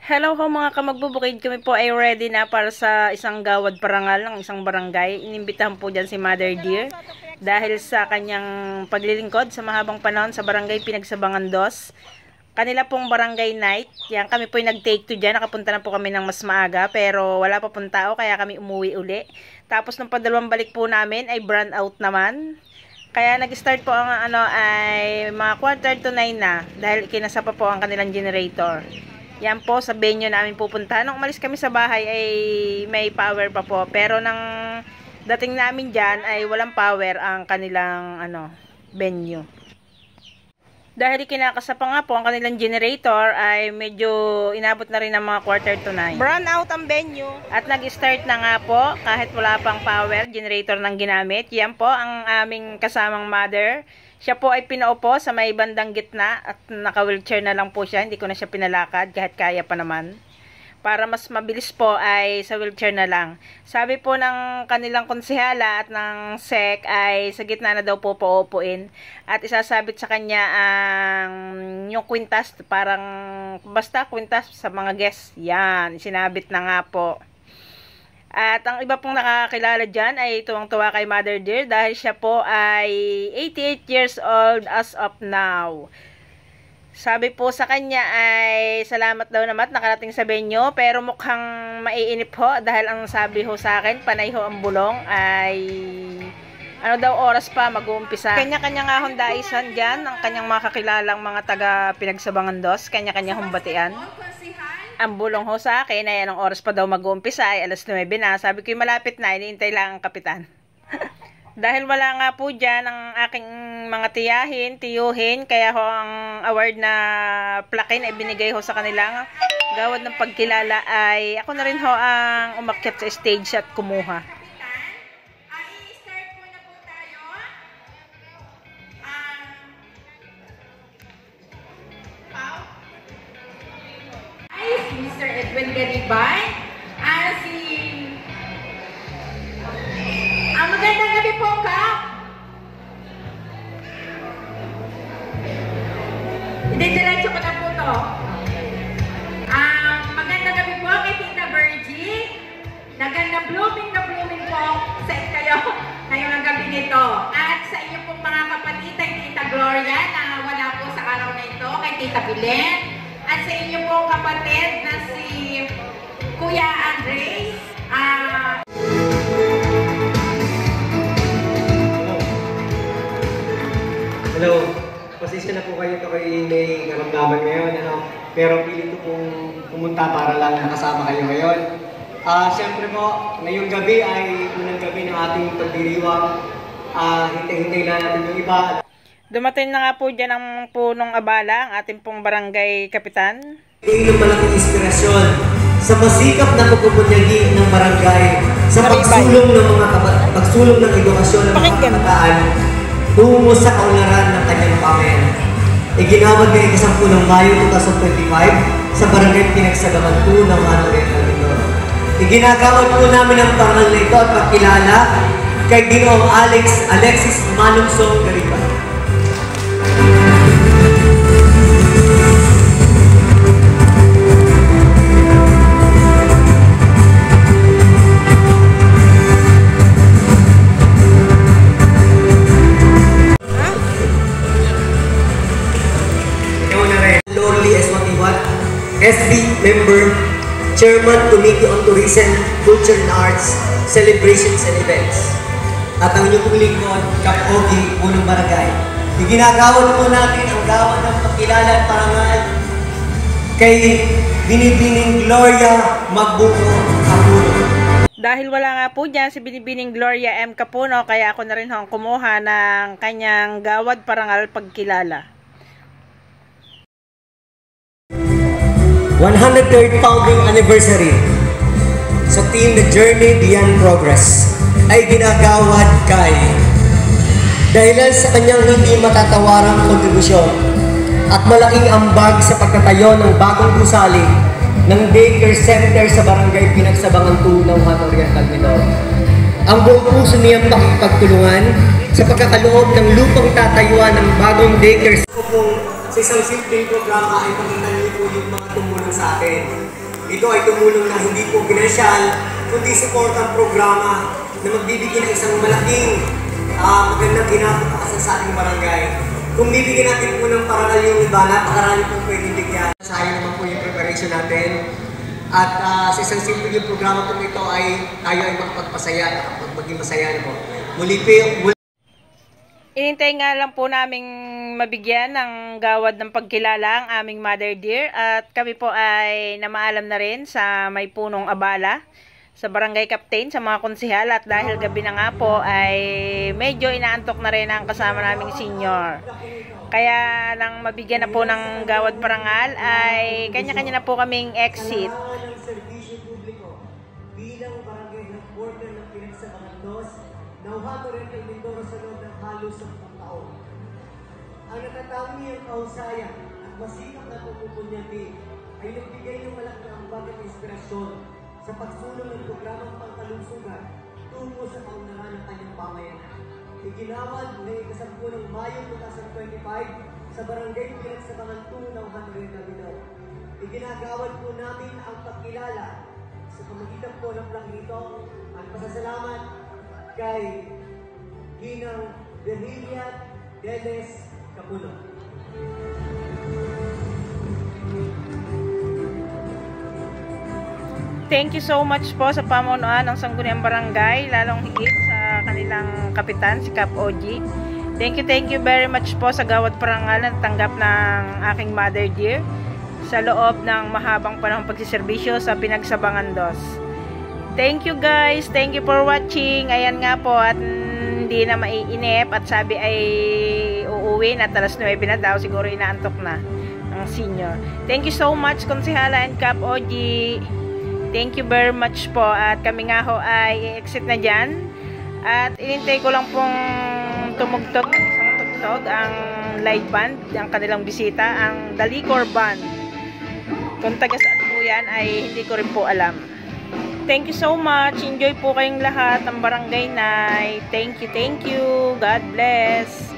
Hello ho mga kamagbubukid, kami po ay ready na para sa isang gawad parangal ng isang barangay. Inimbitahan po dyan si Mother Dear dahil sa kanyang paglilingkod sa mahabang panahon sa barangay Pinagsabangan 2. Kanila pong barangay night. Yan, kami po ay nag-take to dyan. Nakapunta na po kami ng mas maaga pero wala pa pong tao kaya kami umuwi uli. Tapos nung padalawang balik po namin ay brand out naman. Kaya nag-start po ang ay mga 8:45 na dahil kinasa pa po ang kanilang generator. Yan po sa venue namin pupunta. Nung umalis kami sa bahay ay may power pa po. Pero nang dating namin dyan ay walang power ang kanilang venue. Dahil kinakasa pa nga po ang kanilang generator ay medyo inabot na rin ng mga 8:45. Brown out ang venue. At nag-start na nga po kahit wala pang power, generator nang ginamit. Yan po ang aming kasamang mother. Siya po ay pinaupo sa may bandang gitna at naka-wheelchair na lang po siya. Hindi ko na siya pinalakad kahit kaya pa naman. Para mas mabilis po ay sa wheelchair na lang. Sabi po ng kanilang konsehala at ng SEC ay sa gitna na daw po paupuin. At isasabit sa kanya ang yung kwintas, parang basta kwintas sa mga guests. Yan, sinabit na nga po. At ang iba pong nakakilala dyan ay tuwang-tuwa kay Mother Dear dahil siya po ay 88 years old as of now. Sabi po sa kanya ay salamat daw naman nakarating sa venue pero mukhang maiinip ho dahil ang sabi ho sa akin panay ho ang bulong ay oras pa mag-uumpisa. Kanya-kanya nga hong daisan dyan ang kanyang mga kakilalang mga taga Pinagsabangan 2, kanya-kanya hong batian. Ang bulong ho sa akin ay anong oras pa daw mag-uumpisa ay 9:00 na. Sabi ko malapit na, iniintay lang ang kapitan. Dahil wala nga po dyan ang aking mga tiyuhin, kaya ho ang award na plakin ay binigay ho sa kanilang gawad ng pagkilala ay ako na rin ho ang umakyat sa stage at kumuha. Mr. Edwin Garibay, magandang gabi po, Kap. Hindi, diretso ko na po to. Magandang gabi po kay Tita Virgie. Nagandang blooming po sa kayo ngayong ang gabi nito. At sa inyo pong mga kapatid, kay Tita Gloria na wala po sa araw na ito, kay Tita Bilen. At sa inyo pong kapatid na si Kuya Andres. Hello, pasensya na po kayo may karamdaman ngayon. Pero pilit ko pong pumunta para lang nakasama kayo ngayon. Siyempre po, ngayong gabi ay unang gabi ng ating pagdiriwang. Hintay-hintay lang natin yung iba. Dumating na nga po dyan ang punong abala, ang ating pong barangay kapitan. Ito yung malaking inspirasyon sa masikap na pagpupunyagi ng barangay, sa pagsulong ng pagsulong ng edukasyon ng mga kabataan, tungo sa kaunlaran ng kanyang pamayan. Iginawad ng 10 Mayo 2025 sa barangay Pinagsabangan 2 ng Oriental Mindoro. Iginagawad po namin ang parangal na ito at pagkilala kay Ginoong Alexis Manungsong Garibay. SB Member, Chairman Committee on Tourism, Culture and Arts, Celebrations and Events. At ang inyong pong lingkod, Kap Ogie, Punong Barangay. Iginagawad po natin ang gawad ng pagkilala at parangal kay Binibining Gloria Magbuko Capuno. Dahil wala nga po dyan si Binibining Gloria M. Capuno, kaya ako na rin hong kumuha ng kanyang gawad parangal pagkilala. 103rd founding anniversary sa team The Journey Beyond Progress ay ginagawad kay dahilan sa kanyang hindi matatawarang kontribusyon at malaking ambag sa pagtatayo ng bagong gusali ng daycare center sa barangay Pinagsabangan 2 ng Oriental Mindoro. Ang buong puso niyang pakipagtulungan sa pagkakaloob ng lupang tatayuan ng bagong daycare. Sa isang simpleng programa ay pakita niyo po yung mga tumulong tumulong sa atin. Ito ay tumulong na hindi po pinansyal, kundi suportang programa na magbibigay ng isang malaking magandang kinabukasan sa ating barangay. Kung bibigyan natin po ng parangal yung iba, napakarami pong pwedeng bigyan. Sayang naman po yung preparation natin. At sa isang simple yung programa po ito ay tayo ay makapagpasaya at maging masaya na po. Inintay nga lang po naming mabigyan ng gawad ng pagkilala ang aming Mother Dear at kami po ay namaalam na rin sa may punong abala sa barangay captain, sa mga konsehal at dahil gabi na nga po ay medyo inaantok na rin ang kasama naming senior. Kaya nang mabigyan na po ng gawad parangal ay kanya-kanya na po kaming exit. Bilang barangay headquarter ng Pinagsabangandos, nauhato rin kay Mindoro sa loob ng halos 10 taon. Ang natatangi ang kahusayan at masikap na pagpupunyagi ay nagbigay ng malaking ambagang inspirasyon sa pagsulong ng programang pangkalusugan tungo sa kaunlaran ng kanyang pamayanan. Iginawad na ikasampu ng Mayo 2025 sa barangay Pinagsabangan 2 ng Hanrin Cavite. Iginagawad po namin ang pagkilala sa pamagitan po ng plakang ito at pasasalamat kay Ginang Virginia Deles Capulo. Thank you so much po sa pamunuan ng Sangguniang Barangay, lalong higit sa kanilang kapitan, si Cap OG. Thank you very much po sa gawad parangal na tanggap ng aking Mother Dear sa loob ng mahabang panahong pagsiservisyo sa Pinagsabangandos. Thank you guys, thank you for watching. Ayan nga po at hindi na maiinip at sabi ay uuwi na alas 9 na daw, siguro inaantok na ang senior. Thank you so much Konsehala and Cap OG. Thank you very much po at kami nga ho ay i-exit na dyan at inintay ko lang pong tumugtog ng isang tugtog ang live band, ang kanilang bisita, ang Dalicor Band. Kung taga saan po yan ay hindi ko rin po alam. Thank you so much. Enjoy po kayong lahat ng Barangay Night. Thank you. God bless.